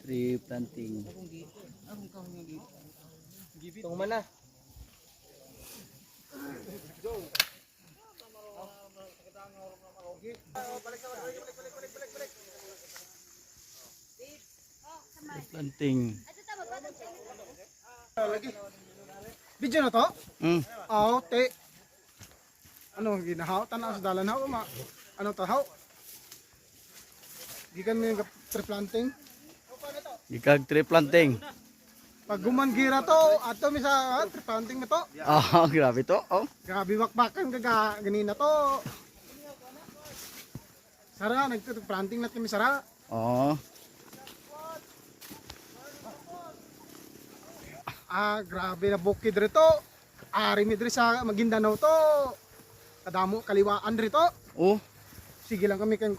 Tree planting. Tung mana? Tree planting. Lagi. Video na to? Oo, te. Ano, ginahaw? Tanaw sa dalan haw, ma. Ano to, haw? Gikan mo yung tree planting. Ikag tree planting. Pag gumangira to, ato mi sa tree planting na to. Ah, grabe to. Oh. Grabe bakbakan gaga ganina to. Sara, nag-tree planting na kami sara. Oh. Grabe na bukid rito. Ari mi diri sa Maguindanao to. Kadamo kaliwaan rito. Oh. Sige lang kami kan